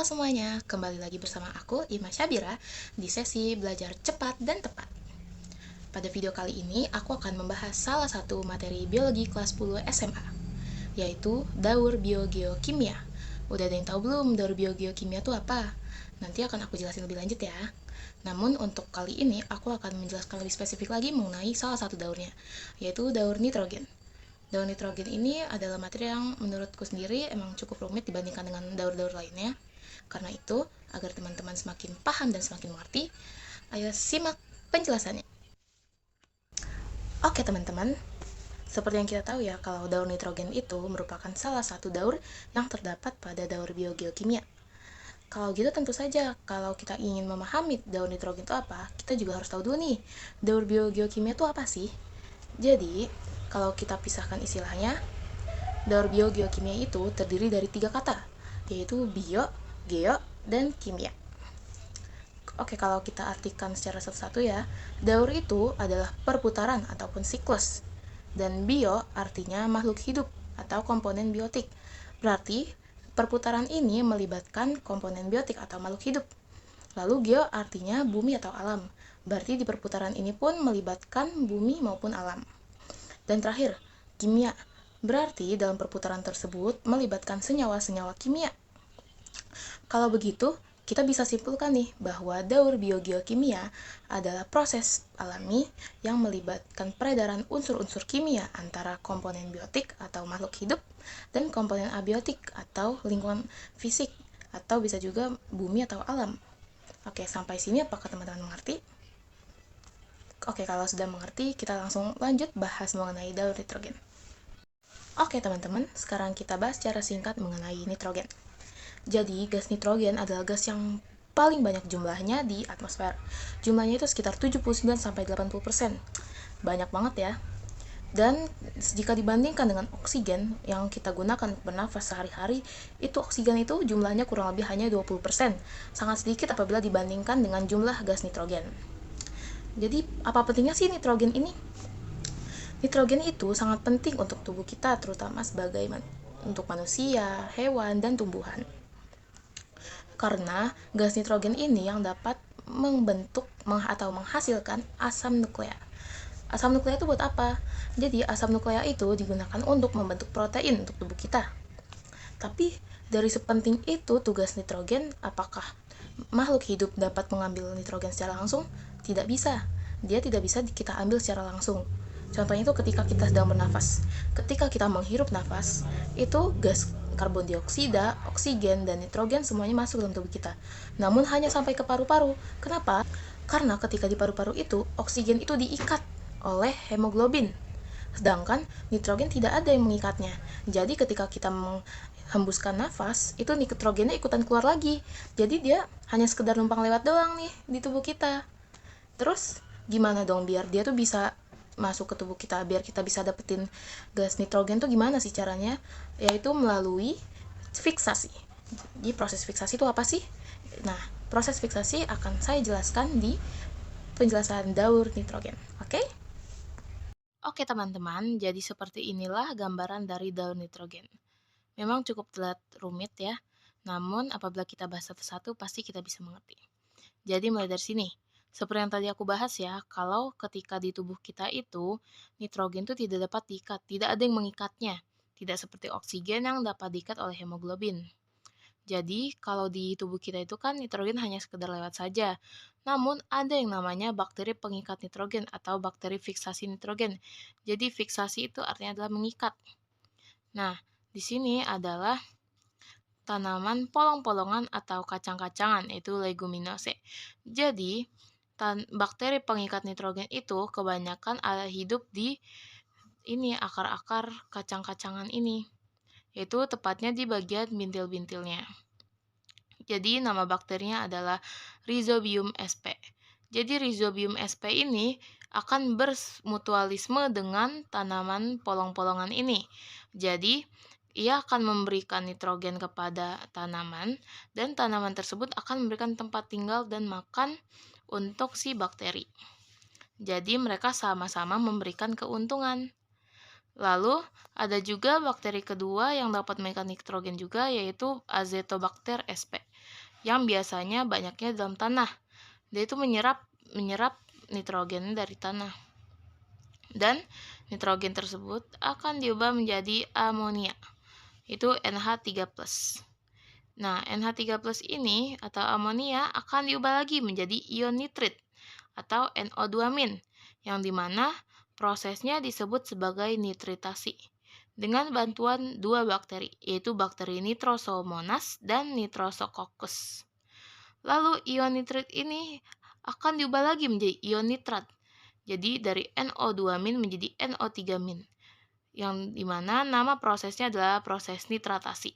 semuanya, kembali lagi bersama aku, Ima Syabira, di sesi Belajar Cepat dan Tepat. Pada video kali ini, aku akan membahas salah satu materi biologi kelas 10 SMA, yaitu Daur Biogeokimia. Udah ada yang tahu belum Daur Biogeokimia itu apa? Nanti akan aku jelasin lebih lanjut ya. Namun untuk kali ini, aku akan menjelaskan lebih spesifik lagi mengenai salah satu daurnya, yaitu daur nitrogen. Daur nitrogen ini adalah materi yang menurutku sendiri emang cukup rumit dibandingkan dengan daur-daur lainnya. Karena itu, agar teman-teman semakin paham dan semakin mengerti, ayo simak penjelasannya. Oke teman-teman, seperti yang kita tahu ya, kalau daur nitrogen itu merupakan salah satu daur yang terdapat pada daur biogeokimia. Kalau gitu tentu saja, kalau kita ingin memahami daur nitrogen itu apa, kita juga harus tahu dulu nih, daur biogeokimia itu apa sih? Jadi, kalau kita pisahkan istilahnya, daur biogeokimia itu terdiri dari 3 kata, yaitu bio, geo, dan kimia. Oke, kalau kita artikan secara satu-satu ya, daur itu adalah perputaran ataupun siklus. Dan bio artinya makhluk hidup atau komponen biotik. Berarti, perputaran ini melibatkan komponen biotik atau makhluk hidup. Lalu geo artinya bumi atau alam. Berarti di perputaran ini pun melibatkan bumi maupun alam. Dan terakhir, kimia. Berarti dalam perputaran tersebut melibatkan senyawa-senyawa kimia. Kalau begitu, kita bisa simpulkan nih bahwa daur biogeokimia adalah proses alami yang melibatkan peredaran unsur-unsur kimia antara komponen biotik atau makhluk hidup dan komponen abiotik atau lingkungan fisik, atau bisa juga bumi atau alam. Oke, sampai sini apakah teman-teman mengerti? Oke, kalau sudah mengerti, kita langsung lanjut bahas mengenai daur nitrogen. Oke teman-teman, sekarang kita bahas secara singkat mengenai nitrogen. Jadi, gas nitrogen adalah gas yang paling banyak jumlahnya di atmosfer. Jumlahnya itu sekitar 79-80%. Banyak banget ya. Dan jika dibandingkan dengan oksigen yang kita gunakan untuk bernafas sehari-hari, itu oksigen itu jumlahnya kurang lebih hanya 20%. Sangat sedikit apabila dibandingkan dengan jumlah gas nitrogen. Jadi, apa pentingnya sih nitrogen ini? Nitrogen itu sangat penting untuk tubuh kita, terutama sebagai untuk manusia, hewan, dan tumbuhan. Karena gas nitrogen ini yang dapat membentuk atau menghasilkan asam nuklea. Asam nuklea itu buat apa? Jadi asam nuklea itu digunakan untuk membentuk protein untuk tubuh kita. Tapi dari sepenting itu tugas nitrogen, apakah makhluk hidup dapat mengambil nitrogen secara langsung? Tidak bisa. Dia tidak bisa kita ambil secara langsung. Contohnya itu ketika kita sedang bernafas. Ketika kita menghirup nafas, itu gas karbon dioksida, oksigen, dan nitrogen semuanya masuk dalam tubuh kita. Namun hanya sampai ke paru-paru. Kenapa? Karena ketika di paru-paru itu, oksigen itu diikat oleh hemoglobin. Sedangkan nitrogen tidak ada yang mengikatnya. Jadi ketika kita menghembuskan nafas, itu nitrogennya ikutan keluar lagi. Jadi dia hanya sekedar numpang lewat doang nih di tubuh kita. Terus gimana dong biar dia tuh bisa masuk ke tubuh kita, biar kita bisa dapetin gas nitrogen tuh gimana sih caranya? Yaitu melalui fiksasi. Jadi proses fiksasi itu apa sih? Nah, proses fiksasi akan saya jelaskan di penjelasan daur nitrogen. Oke? Oke teman-teman, jadi seperti inilah gambaran dari daur nitrogen. Memang cukup terlihat rumit ya, namun apabila kita bahas satu-satu pasti kita bisa mengerti. Jadi mulai dari sini. Seperti yang tadi aku bahas ya, kalau ketika di tubuh kita itu, nitrogen itu tidak dapat diikat, tidak ada yang mengikatnya. Tidak seperti oksigen yang dapat diikat oleh hemoglobin. Jadi, kalau di tubuh kita itu kan nitrogen hanya sekedar lewat saja. Namun, ada yang namanya bakteri pengikat nitrogen atau bakteri fiksasi nitrogen. Jadi, fiksasi itu artinya adalah mengikat. Nah, di sini adalah tanaman polong-polongan atau kacang-kacangan, yaitu leguminose. Jadi, bakteri pengikat nitrogen itu kebanyakan ada hidup di ini akar-akar kacang-kacangan ini, yaitu tepatnya di bagian bintil-bintilnya. Jadi, nama bakterinya adalah Rhizobium sp. Jadi, Rhizobium sp ini akan bermutualisme dengan tanaman polong-polongan ini. Jadi, ia akan memberikan nitrogen kepada tanaman, dan tanaman tersebut akan memberikan tempat tinggal dan makan untuk si bakteri. Jadi, mereka sama-sama memberikan keuntungan. Lalu, ada juga bakteri kedua yang dapat mengikat nitrogen juga, yaitu Azotobacter sp. yang biasanya banyaknya dalam tanah. Dia itu menyerap nitrogen dari tanah. Dan nitrogen tersebut akan diubah menjadi amonia. Itu NH3+. Nah, NH3+ ini atau amonia akan diubah lagi menjadi ion nitrit atau NO2- yang dimana prosesnya disebut sebagai nitritasi dengan bantuan dua bakteri, yaitu bakteri Nitrosomonas dan Nitrosococcus. Lalu ion nitrit ini akan diubah lagi menjadi ion nitrat. Jadi dari NO2- menjadi NO3-, yang dimana nama prosesnya adalah proses nitratasi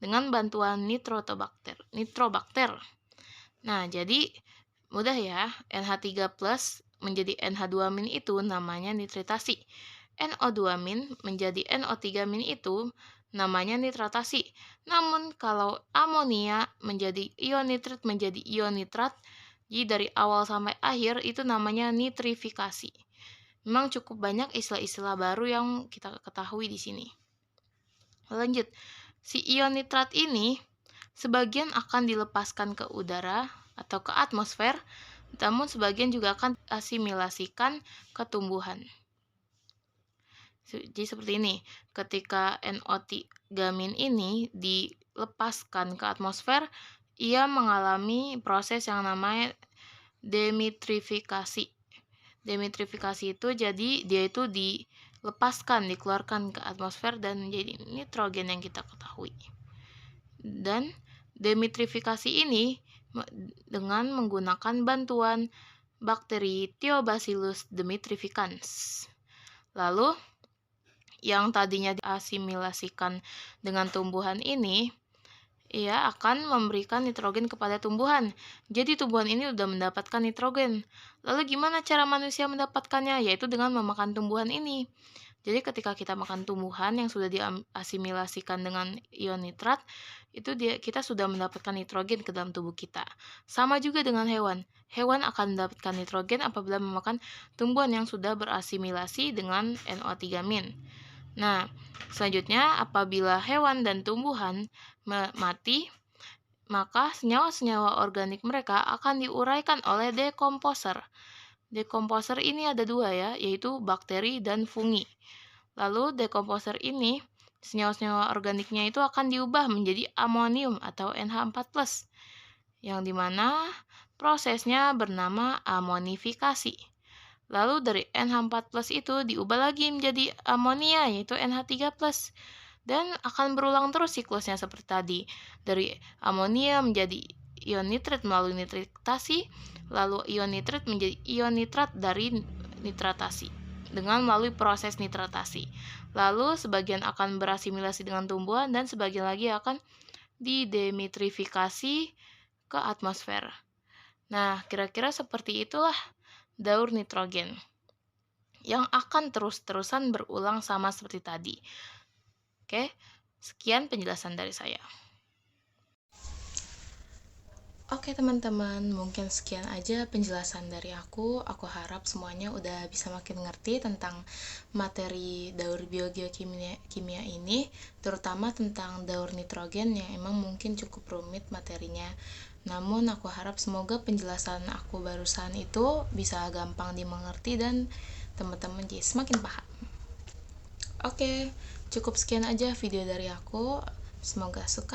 dengan bantuan nitrobakter. Nah, jadi mudah ya, NH3+ menjadi NH2- itu namanya nitritasi. NO2- menjadi NO3- itu namanya nitratasi. Namun kalau amonia menjadi ion nitrit menjadi ion nitrat, jadi dari awal sampai akhir itu namanya nitrifikasi. Memang cukup banyak istilah-istilah baru yang kita ketahui di sini. Lanjut, si ion nitrat ini sebagian akan dilepaskan ke udara atau ke atmosfer, namun sebagian juga akan asimilasikan ke tumbuhan. Jadi seperti ini, ketika NO3- ini dilepaskan ke atmosfer, ia mengalami proses yang namanya demitrifikasi. Demitrifikasi itu jadi dia itu dikeluarkan ke atmosfer dan menjadi nitrogen yang kita ketahui. Dan demitrifikasi ini dengan menggunakan bantuan bakteri Thiobacillus demitrificans. Lalu yang tadinya diasimilasikan dengan tumbuhan ini, ia akan memberikan nitrogen kepada tumbuhan. Jadi tumbuhan ini sudah mendapatkan nitrogen. Lalu gimana cara manusia mendapatkannya? Yaitu dengan memakan tumbuhan ini. Jadi ketika kita makan tumbuhan yang sudah diasimilasikan dengan ion nitrat, itu kita sudah mendapatkan nitrogen ke dalam tubuh kita. Sama juga dengan hewan. Hewan akan mendapatkan nitrogen apabila memakan tumbuhan yang sudah berasimilasi dengan NO3-. Nah, selanjutnya apabila hewan dan tumbuhan mati, maka senyawa-senyawa organik mereka akan diuraikan oleh dekomposer. Dekomposer ini ada dua ya, yaitu bakteri dan fungi. Lalu dekomposer ini, senyawa-senyawa organiknya itu akan diubah menjadi amonium atau NH4+, yang dimana prosesnya bernama amonifikasi. Lalu dari NH4+ itu diubah lagi menjadi amonia, yaitu NH3+. Dan akan berulang terus siklusnya seperti tadi. Dari amonia menjadi ion nitrit melalui nitritasi, lalu ion nitrit menjadi ion nitrat dari nitratasi dengan melalui proses nitratasi. Lalu sebagian akan berasimilasi dengan tumbuhan dan sebagian lagi akan didemitrifikasi ke atmosfer. Nah, kira-kira seperti itulah daur nitrogen yang akan terus-terusan berulang sama seperti tadi. Oke, sekian penjelasan dari saya. Oke teman-teman, mungkin sekian aja penjelasan dari aku. Aku harap semuanya udah bisa makin ngerti tentang materi daur biogeokimia ini, terutama tentang daur nitrogen yang emang mungkin cukup rumit materinya. Namun aku harap semoga penjelasan aku barusan itu bisa gampang dimengerti dan teman-teman jadi semakin paham. Oke, cukup sekian aja video dari aku. Semoga suka.